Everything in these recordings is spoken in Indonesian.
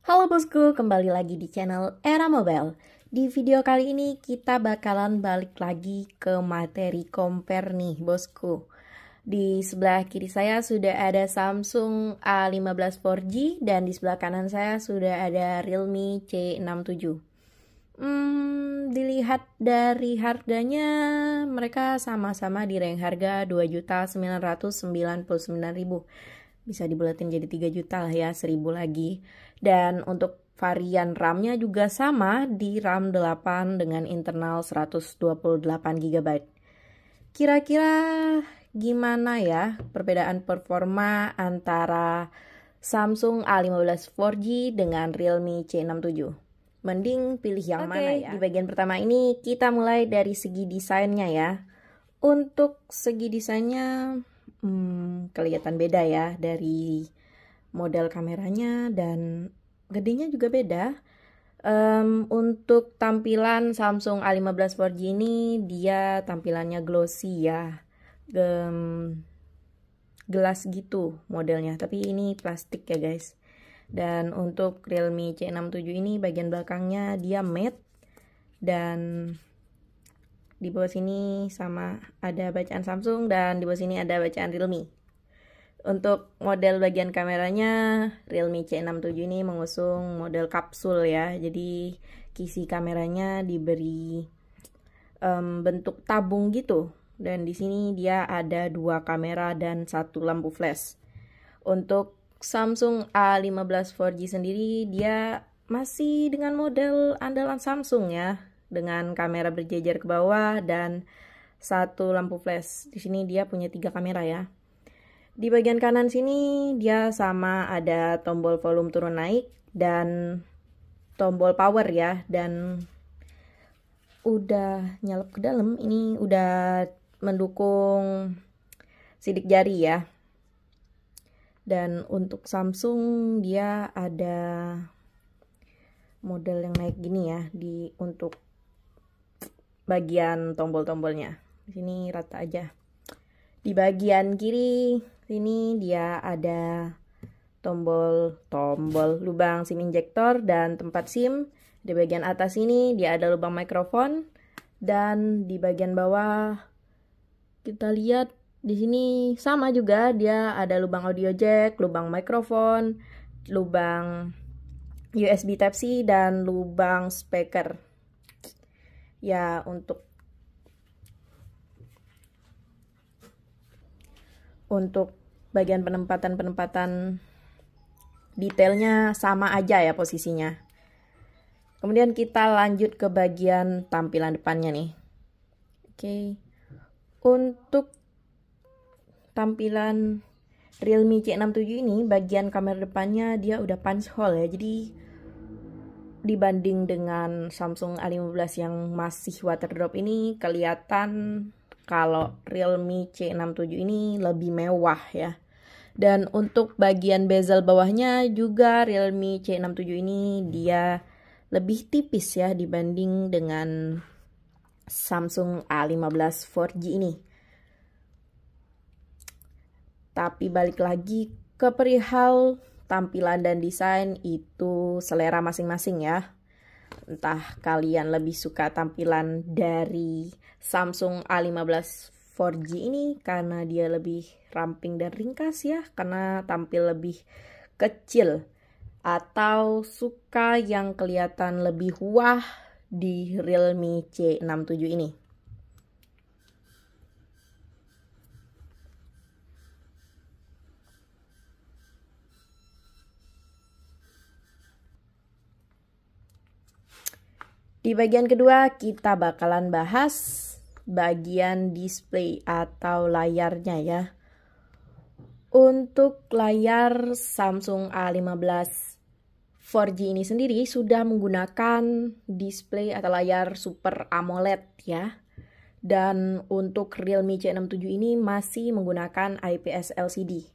Halo bosku, kembali lagi di channel Era Mobile. Di video kali ini kita bakalan balik lagi ke materi compare nih bosku. Di sebelah kiri saya sudah ada Samsung A15 4G dan di sebelah kanan saya sudah ada Realme C67. Dilihat dari harganya, mereka sama-sama di rank harga 2.999.000. Bisa dibulatin jadi 3 juta lah ya, 1.000 lagi. Dan untuk varian RAM-nya juga sama di RAM 8 dengan internal 128 GB. Kira-kira gimana ya perbedaan performa antara Samsung A15 4G dengan Realme C67? Mending pilih yang mana ya? Di bagian pertama ini kita mulai dari segi desainnya ya. Untuk segi desainnya kelihatan beda ya dari model kameranya dan gedenya juga beda. Untuk tampilan Samsung A15 4G ini dia tampilannya glossy ya, gelas gitu modelnya, tapi ini plastik ya guys. Dan untuk Realme C67 ini bagian belakangnya dia matte dan di bawah sini sama ada bacaan Samsung dan di bawah sini ada bacaan Realme. Untuk model bagian kameranya Realme C67 ini mengusung model kapsul ya. Jadi kisi kameranya diberi bentuk tabung gitu. Dan di sini dia ada 2 kamera dan 1 lampu flash. Untuk Samsung A15 4G sendiri dia masih dengan model andalan Samsung ya, dengan kamera berjejer ke bawah dan 1 lampu flash. Di sini dia punya 3 kamera ya. Di bagian kanan sini dia sama ada tombol volume turun naik dan tombol power ya, dan udah nyalep ke dalam, ini udah mendukung sidik jari ya. Dan untuk Samsung dia ada model yang naik gini ya untuk bagian tombol-tombolnya. Di sini rata aja. Di bagian kiri sini dia ada tombol lubang SIM injektor dan tempat SIM. Di bagian atas ini dia ada lubang mikrofon dan di bagian bawah kita lihat di sini sama juga, dia ada lubang audio jack, lubang mikrofon, lubang USB Type-C dan lubang speaker. Ya, untuk bagian penempatan detailnya sama aja ya posisinya. Kemudian kita lanjut ke bagian tampilan depannya nih. Oke. Untuk tampilan Realme C67 ini bagian kamera depannya dia udah punch hole ya. Jadi dibanding dengan Samsung A15 yang masih water drop ini, kelihatan kalau Realme C67 ini lebih mewah ya. Dan untuk bagian bezel bawahnya juga Realme C67 ini dia lebih tipis ya dibanding dengan Samsung A15 4G ini. Tapi balik lagi ke perihal tampilan dan desain, itu selera masing-masing ya. Entah kalian lebih suka tampilan dari Samsung A15 4G ini karena dia lebih ramping dan ringkas ya, karena tampil lebih kecil, atau suka yang kelihatan lebih wah di Realme C67 ini. Di bagian kedua kita bakalan bahas bagian display atau layarnya ya. Untuk layar Samsung A15 4G ini sendiri sudah menggunakan display atau layar Super AMOLED ya. Dan untuk Realme C67 ini masih menggunakan IPS LCD.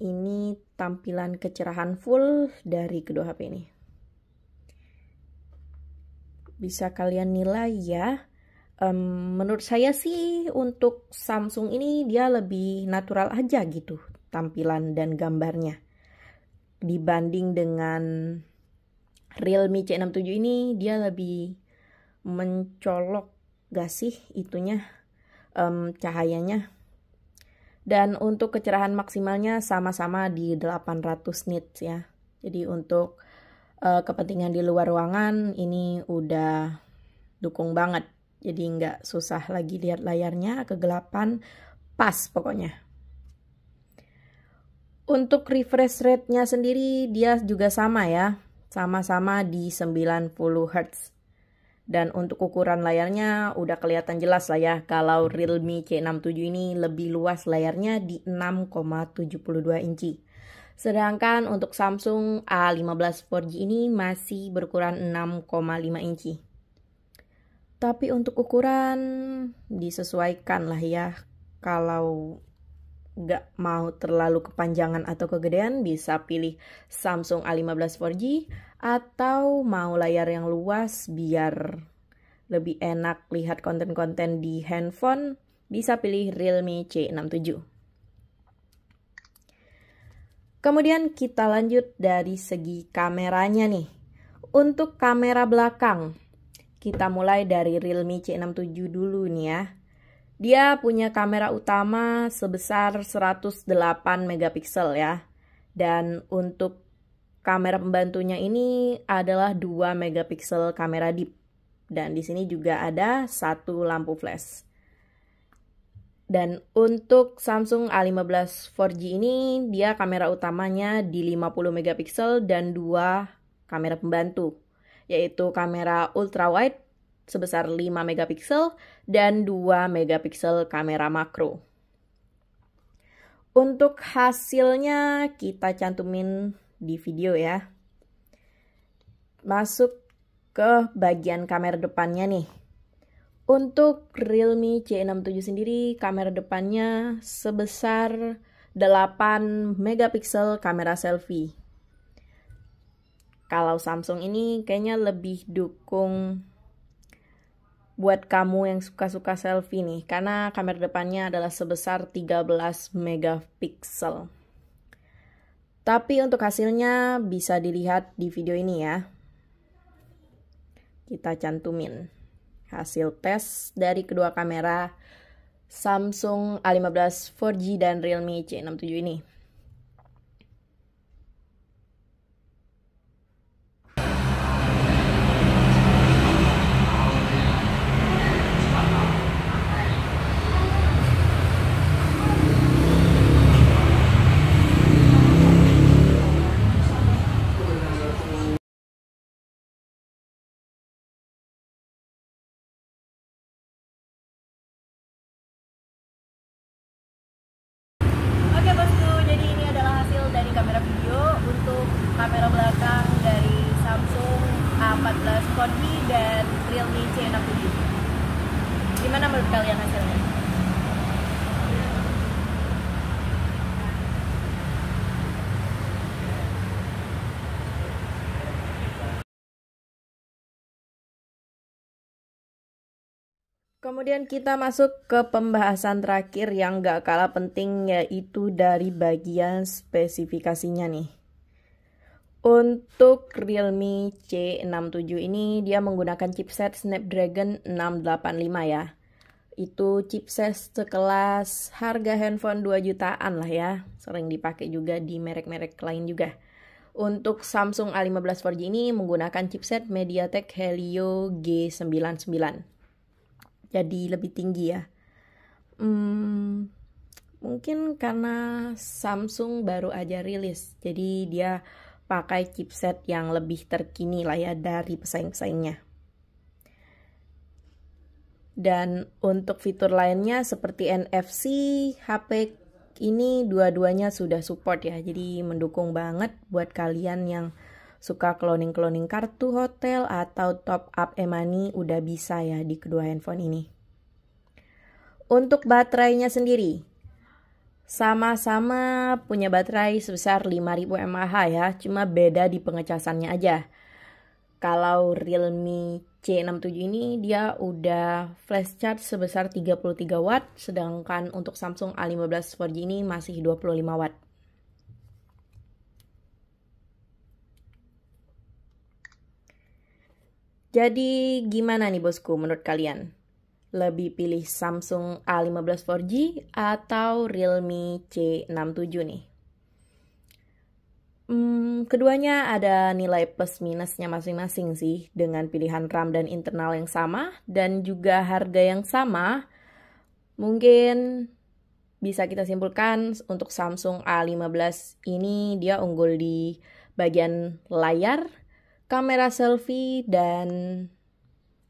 Ini tampilan kecerahan full dari kedua HP ini. Bisa kalian nilai ya. Menurut saya sih untuk Samsung ini dia lebih natural aja gitu tampilan dan gambarnya. dibanding dengan Realme C67 ini, dia lebih mencolok gak sih itunya, cahayanya. Dan untuk kecerahan maksimalnya sama-sama di 800 nits ya. Jadi untuk kepentingan di luar ruangan ini udah dukung banget. Jadi nggak susah lagi lihat layarnya, kegelapan, pas pokoknya. Untuk refresh rate-nya sendiri dia juga sama ya. Sama-sama di 90 Hz. Dan untuk ukuran layarnya udah kelihatan jelas lah ya, kalau Realme C67 ini lebih luas layarnya di 6,72 inci. Sedangkan untuk Samsung A15 4G ini masih berukuran 6,5 inci. Tapi untuk ukuran disesuaikan lah ya, kalau nggak mau terlalu kepanjangan atau kegedean bisa pilih Samsung A15 4G, atau mau layar yang luas biar lebih enak lihat konten-konten di handphone bisa pilih Realme C67. Kemudian kita lanjut dari segi kameranya nih. Untuk kamera belakang kita mulai dari Realme C67 dulu nih ya. Dia punya kamera utama sebesar 108 megapiksel ya. Dan untuk kamera pembantunya ini adalah 2 megapiksel kamera deep. Dan di sini juga ada satu lampu flash. Dan untuk Samsung A15 4G ini dia kamera utamanya di 50 megapiksel dan 2 kamera pembantu, yaitu kamera ultrawide sebesar 5 megapiksel dan 2 megapiksel kamera makro. Untuk hasilnya kita cantumin di video ya. Masuk ke bagian kamera depannya nih. Untuk Realme C67 sendiri kamera depannya sebesar 8 megapiksel kamera selfie. Kalau Samsung ini kayaknya lebih dukung buat kamu yang suka-suka selfie nih, karena kamera depannya adalah sebesar 13 megapiksel. Tapi untuk hasilnya bisa dilihat di video ini ya. Kita cantumin hasil tes dari kedua kamera Samsung A15 4G dan Realme C67 ini. Oke bosku, jadi ini adalah hasil dari kamera video untuk kamera belakang dari Samsung A14 4G dan Realme C67. Gimana menurut kalian hasilnya? Kemudian kita masuk ke pembahasan terakhir yang gak kalah penting, yaitu dari bagian spesifikasinya nih. Untuk Realme C67 ini dia menggunakan chipset Snapdragon 685 ya. Itu chipset sekelas harga handphone 2 jutaan lah ya. Sering dipakai juga di merek-merek lain juga. Untuk Samsung A15 4G ini menggunakan chipset MediaTek Helio G99. Jadi lebih tinggi ya. Mungkin karena Samsung baru aja rilis, jadi dia pakai chipset yang lebih terkini lah ya dari pesaing-pesaingnya. Dan untuk fitur lainnya seperti NFC, HP ini dua-duanya sudah support ya. Jadi mendukung banget buat kalian yang suka cloning-cloning kartu hotel atau top up e-money udah bisa ya di kedua handphone ini. Untuk baterainya sendiri, sama-sama punya baterai sebesar 5000 mAh ya, cuma beda di pengecasannya aja. Kalau Realme C67 ini dia udah flash charge sebesar 33 watt, sedangkan untuk Samsung A15 4G ini masih 25 watt. Jadi gimana nih bosku menurut kalian? Lebih pilih Samsung A15 4G atau Realme C67 nih? Keduanya ada nilai plus minusnya masing-masing sih, dengan pilihan RAM dan internal yang sama dan juga harga yang sama. Mungkin bisa kita simpulkan untuk Samsung A15 ini dia unggul di bagian layar, kamera selfie, dan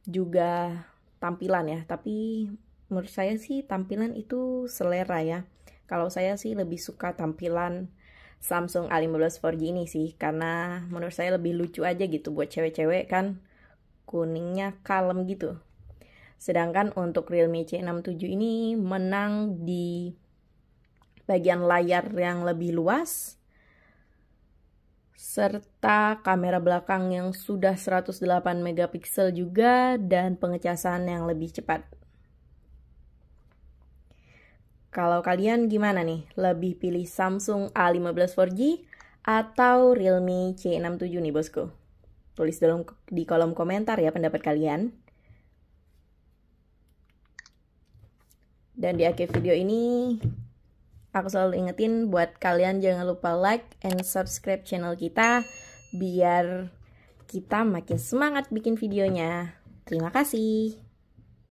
juga tampilan ya. Tapi menurut saya sih tampilan itu selera ya. Kalau saya sih lebih suka tampilan Samsung A15 4G ini sih, karena menurut saya lebih lucu aja gitu buat cewek-cewek kan, kuningnya kalem gitu. Sedangkan untuk Realme C67 ini menang di bagian layar yang lebih luas, serta kamera belakang yang sudah 108 megapiksel juga, dan pengecasan yang lebih cepat. Kalau kalian gimana nih? Lebih pilih Samsung A15 4G atau Realme C67 nih bosku? Tulis di kolom komentar ya pendapat kalian. Dan di akhir video ini, aku selalu ingetin buat kalian jangan lupa like and subscribe channel kita, biar kita makin semangat bikin videonya. Terima kasih.